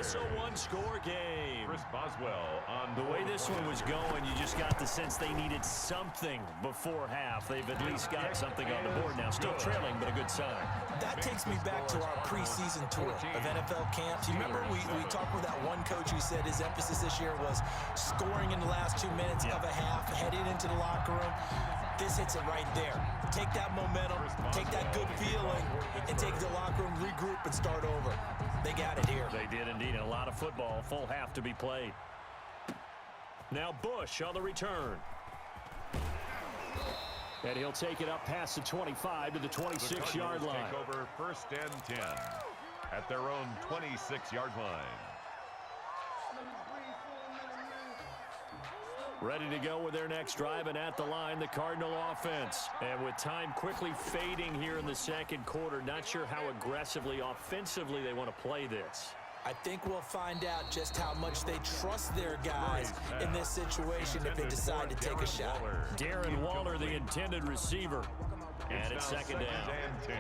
It's a one-score game. Chris Boswell on the way this one was going, you just got the sense they needed something before half. They've at least got something on the board now. Still trailing, but a good sign. That takes me back to our preseason tour of NFL camps. You remember we talked with that one coach who said his emphasis this year was scoring in the last 2 minutes of a half, heading into the locker room. This hits it right there. Take that momentum, take that good feeling, and take the locker room, regroup, and start over. They got it here. They did indeed. And a lot of football, full half to be played. Now Bush on the return. And he'll take it up past the 25 to the 26-yard line. Take over 1st and 10 at their own 26-yard line. Ready to go with their next drive, and at the line, the Cardinal offense. And with time quickly fading here in the second quarter, not sure how aggressively, offensively they want to play this. I think we'll find out just how much they trust their guys in this situation if they decide to take a shot. Darren Waller, the intended receiver. And it's second down. And 10.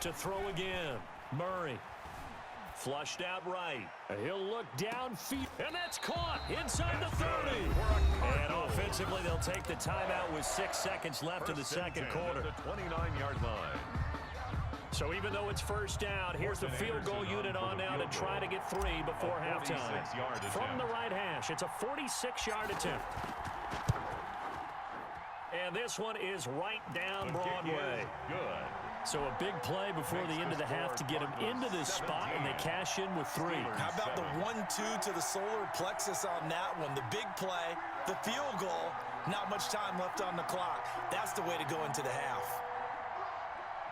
To throw again, Murray. Flushed out right. He'll look downfield, and that's caught inside the 30. And offensively, they'll take the timeout with 6 seconds left in the second quarter. The 29-yard line. So even though it's first down, here's the field goal unit on now to try to get 3 before halftime. From the right hash, it's a 46-yard attempt. And this one is right down Broadway. Good. So a big play before the end of the half to get them into this spot, and they cash in with 3. How about the 1-2 to the solar plexus on that one? The big play, the field goal, not much time left on the clock. That's the way to go into the half.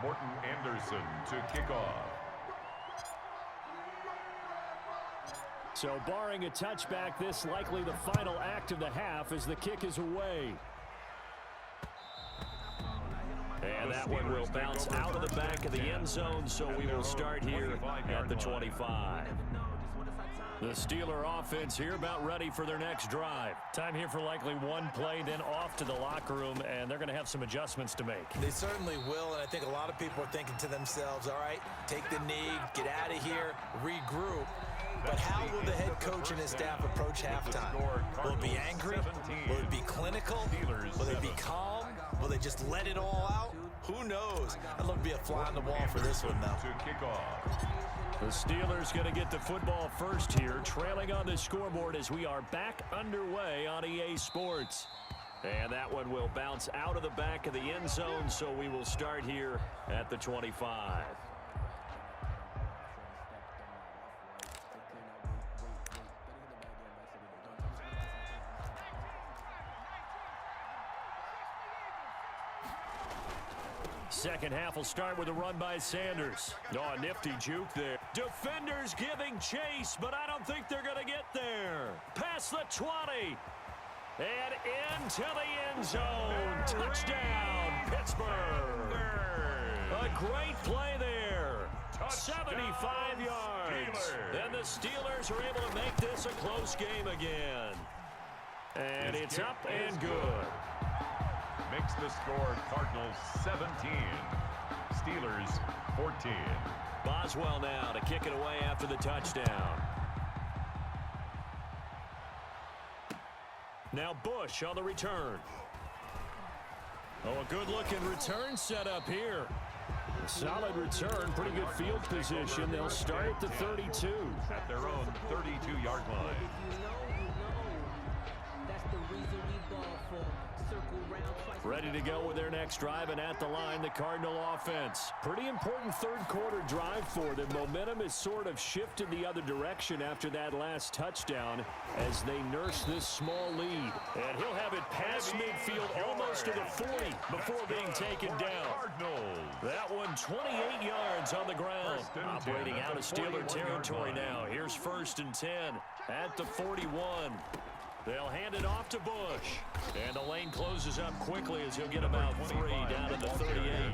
Morton Anderson to kick off. So barring a touchback, this likely the final act of the half as the kick is away. And that one will bounce out of the back of the end zone, so we will start here at the 25. The Steeler offense here about ready for their next drive. Time here for likely one play, then off to the locker room, and they're going to have some adjustments to make. They certainly will, and I think a lot of people are thinking to themselves, all right, take the knee, get out of here, regroup. But how will the head coach and his staff approach halftime? Will it be angry? Will it be clinical? Will they be calm? Will they just let it all out? Who knows? I'd love to be a fly on the wall for this one, though. To kick off. The Steelers going to get the football first here, trailing on the scoreboard as we are back underway on EA Sports. And that one will bounce out of the back of the end zone, so we will start here at the 25. Second half will start with a run by Sanders. Oh, a nifty juke there. Defenders giving chase, but I don't think they're going to get there. Past the 20. And into the end zone. Touchdown, Pittsburgh. A great play there. 75 yards. And the Steelers are able to make this a close game again. And it's up and good. Makes the score Cardinals 17, Steelers 14. Boswell now to kick it away after the touchdown. Now Bush on the return. Oh, a good-looking return set up here. A solid return, pretty good field position. They'll start at the 32. At their own 32-yard line. Ready to go with their next drive, and at the line, the Cardinal offense. Pretty important third quarter drive for them. Momentum has sort of shifted the other direction after that last touchdown as they nurse this small lead. And he'll have it past midfield almost to the 40 before being taken down. That one 28 yards on the ground. Operating out of Steeler territory now. Here's 1st and 10 at the 41. They'll hand it off to Bush. And the lane closes up quickly as he'll get about 3 down to the 38.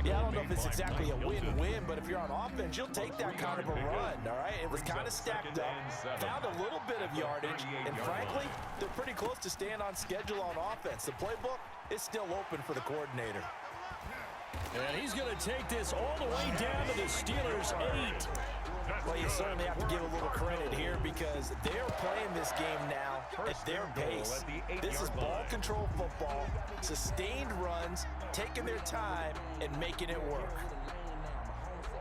Yeah, I don't know if it's exactly a win-win, but if you're on offense, you'll take that kind of a run, all right? It was kind of stacked up, found a little bit of yardage, and frankly, they're pretty close to staying on schedule on offense. The playbook is still open for the coordinator. And he's going to take this all the way down to the Steelers' 8. Well, you certainly have to give a little credit here because they're playing this game now at their pace. This is ball control football, sustained runs, taking their time, and making it work.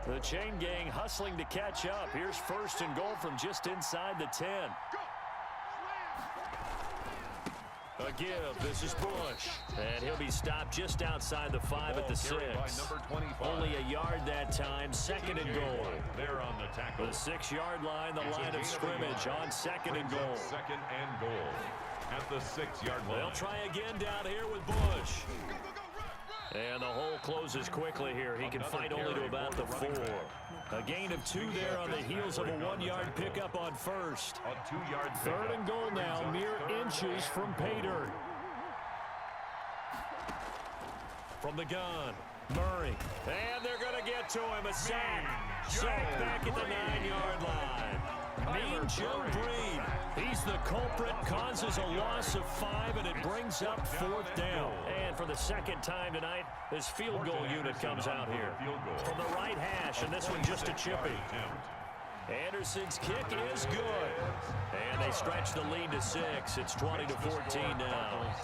The chain gang hustling to catch up. Here's 1st and goal from just inside the 10. A give. This is Bush. And he'll be stopped just outside the 5 at the 6. Only a yard that time. 2nd and goal. They're on the tackle. The 6-yard line, the line of scrimmage on 2nd and goal. 2nd and goal at the 6-yard line. They'll try again down here with Bush. And the hole closes quickly here. He can fight only to about the 4. A gain of 2 there on the heels of a 1-yard pickup on 1st. A 2-yard 3rd and goal now, mere inches from pay dirt. From the gun, Murray. And they're going to get to him. A sack. Sack back at the 9-yard line. Mean Joe Green. He's the culprit, causes a loss of 5, and it brings up 4th down. And for the 2nd time tonight, this field goal unit comes out here. From the right hash, and this one just a chippy. Anderson's kick is good. And they stretch the lead to 6. It's 20-14 now.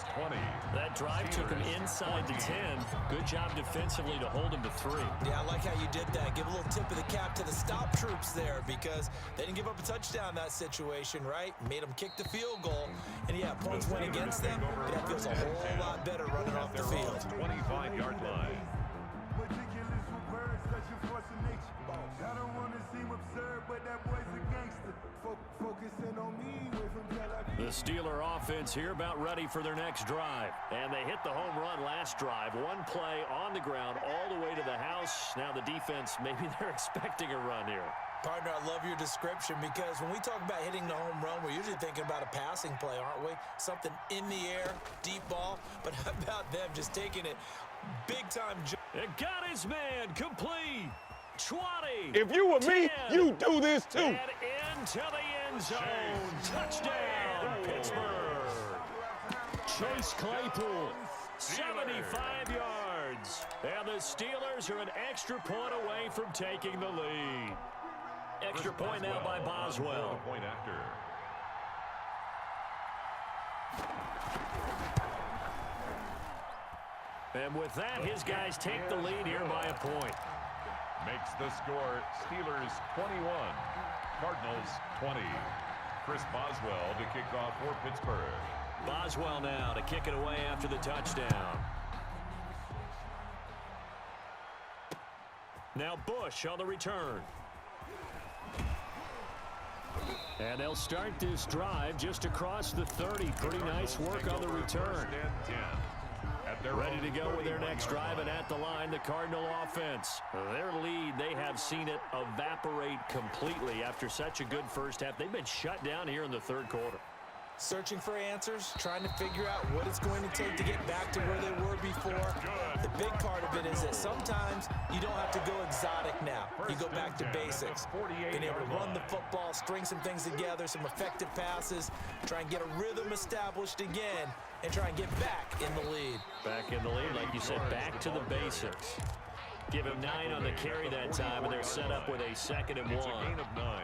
That drive took him inside the 10. Good job defensively to hold him to 3. Yeah, I like how you did that. Give a little tip of the cap to the stop troops there because they didn't give up a touchdown in that situation, right? Made them kick the field goal. And, yeah, points went against them, but that feels a whole lot better running off the field. 25-yard line. The Steeler offense here about ready for their next drive. And they hit the home run last drive. One play on the ground all the way to the house. Now the defense, maybe they're expecting a run here. Partner, I love your description because when we talk about hitting the home run, we're usually thinking about a passing play, aren't we? Something in the air, deep ball. But how about them just taking it big time? It got his man complete. 20. If you were 10, me, you do this too. And into the end zone. Touchdown, Pittsburgh. Chase Claypool, 75 yards. And the Steelers are an extra point away from taking the lead. Extra point now by Boswell. Point after. And with that, his guys take the lead here by a point. Makes the score Steelers 21, Cardinals 20. Chris Boswell to kick off for Pittsburgh. Boswell now to kick it away after the touchdown. Now Bush on the return. And they'll start this drive just across the 30. Pretty nice work on the return. Ready to go with their next drive, and at the line, the Cardinal offense. Their lead, they have seen it evaporate completely after such a good first half. They've been shut down here in the 3rd quarter. Searching for answers, trying to figure out what it's going to take to get back to where they were before. The big part of it is that sometimes you don't have to go exotic now. You go back to basics. Being able to run the football, string some things together, some effective passes, try and get a rhythm established again, and try and get back in the lead. Back in the lead, like you said, back to the basics. Give him 9 on the carry that time, and they're set up with a 2nd and 1. It's a gain of 9.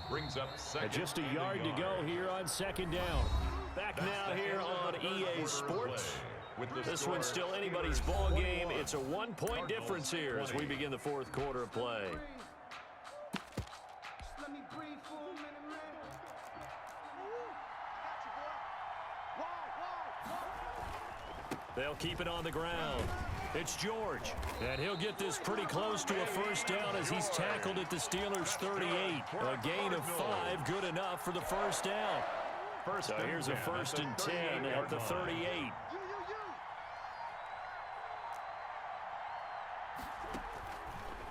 Brings up and just a yard to go here on 2nd down. Back now here on EA Sports. This one's still anybody's ball game. It's a 1-point difference here as we begin the 4th quarter of play. They'll keep it on the ground. It's George, and he'll get this pretty close to a first down as he's tackled at the Steelers' 38. A gain of 5, good enough for the first down. So here's a 1st and 10 at the 38.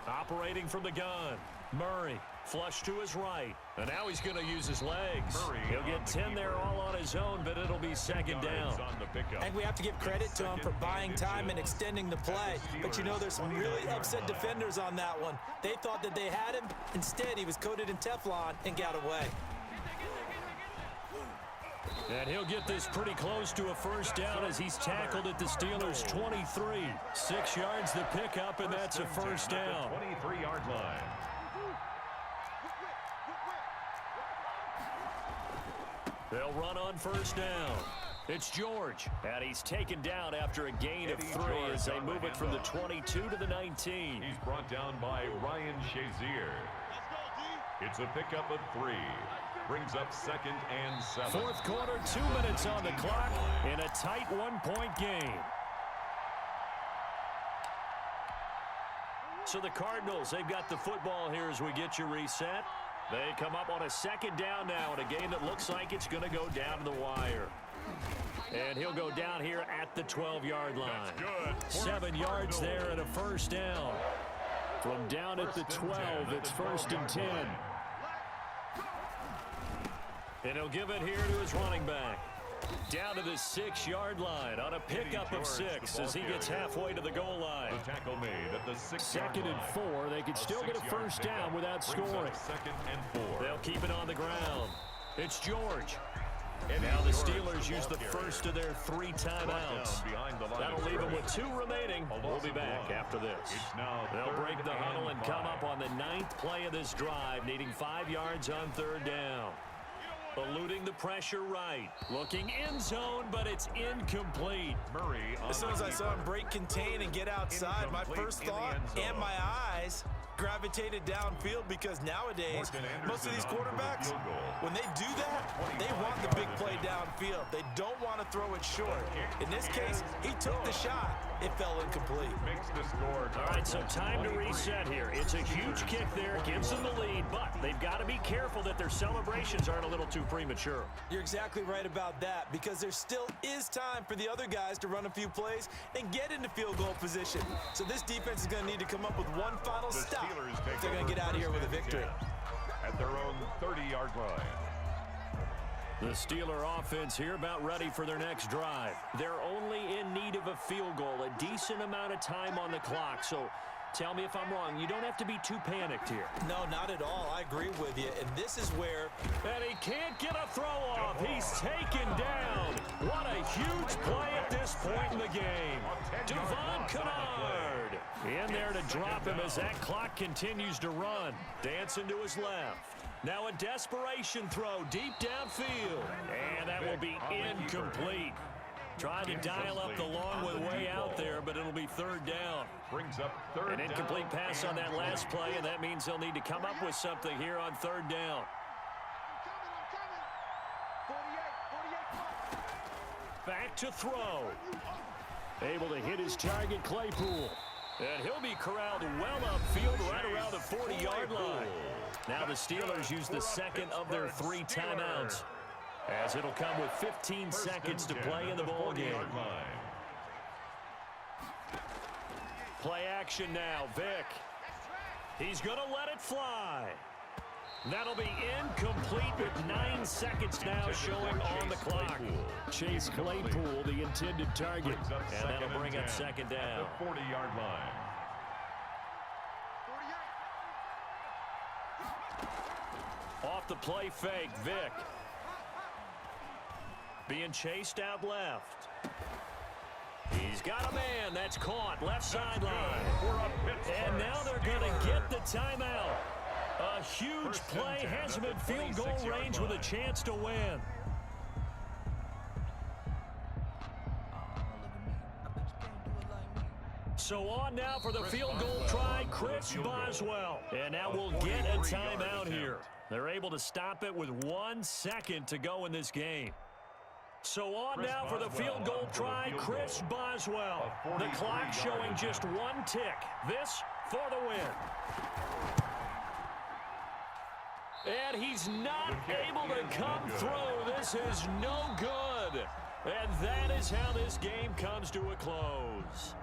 Operating from the gun, Murray. Flush to his right. And now he's going to use his legs. He'll get 10 there all on his own, but it'll be 2nd down. I think we have to give credit to him for buying time and extending the play. But you know there's some really upset defenders on that one. They thought that they had him. Instead, he was coated in Teflon and got away. And he'll get this pretty close to a first down as he's tackled at the Steelers' 23. 6 yards the pickup, and that's a first down. 23-yard line. They'll run on first down. It's George, and he's taken down after a gain of 3 as they move it from the 22 to the 19. He's brought down by Ryan Shazier. It's a pickup of 3. Brings up 2nd and 7. Fourth quarter, 2 minutes on the clock in a tight 1-point game. So the Cardinals, they've got the football here as we get you reset. They come up on a 2nd down now in a game that looks like it's going to go down to the wire. And he'll go down here at the 12-yard line. 7 yards there and a first down. From down at the 12, it's 1st and 10. And he'll give it here to his running back. Down to the 6-yard line on a pickup of 6 as he gets halfway to the goal line. The tackle made at the 6-yard 2nd and 4. They could still get a first down without scoring. 2nd and 4. They'll keep it on the ground. It's George. And now the Steelers use the first of their 3 timeouts. That'll leave them with 2 remaining. We'll be back after this. They'll break the huddle and come up on the 9th play of this drive, needing 5 yards on 3rd down. Eluding the pressure right. Looking end zone, but it's incomplete. Murray. As soon as I saw him break contain and get outside, my first thought and my eyes gravitated downfield, because nowadays most of these quarterbacks, when they do that, they want the big play downfield. They don't want to throw it short. In this case, he took the shot. It fell incomplete. Makes the score. All right, so time to reset here. It's a huge kick there, gives them the lead, but they've got to be careful that their celebrations aren't a little too premature. You're exactly right about that, because there still is time for the other guys to run a few plays and get into field goal position. So this defense is going to need to come up with one final stop if they're going to get out of here with a victory. At their own 30-yard line. The Steeler offense here about ready for their next drive. They're only in need of a field goal, a decent amount of time on the clock. So tell me if I'm wrong. You don't have to be too panicked here. No, not at all. I agree with you. And this is where... And he can't get a throw off. He's taken down. What a huge play at this point in the game. Devon Kennard in there to drop him as that clock continues to run. Dancing to his left. Now a desperation throw deep downfield. And that will be incomplete. Trying to dial up the long way out there, but it'll be 3rd down. Brings up 3rd An incomplete pass on that last play, and that means they'll need to come up with something here on 3rd down. Back to throw. Able to hit his target, Claypool. And he'll be corralled well upfield right around the 40-yard line. Now the Steelers use the 2nd of their 3 timeouts, as it'll come with 15 seconds to play in the ball game. Play action now, Vick. He's going to let it fly. That'll be incomplete with 9 seconds now showing on the clock. Chase Claypool, the intended target, and that'll bring up 2nd down. The 40-yard line. Off the play fake, Vick. Being chased out left. He's got a man. That's caught. Left sideline. And now they're going to get the timeout. A huge play has him in field goal range with a chance to win. So on now for the field goal try, Chris Boswell. And now we'll get a timeout here. They're able to stop it with 1 second to go in this game. So on now for the field goal try, Chris Boswell. The clock showing just 1 tick. This for the win. And he's not able to come through. This is no good. And that is how this game comes to a close.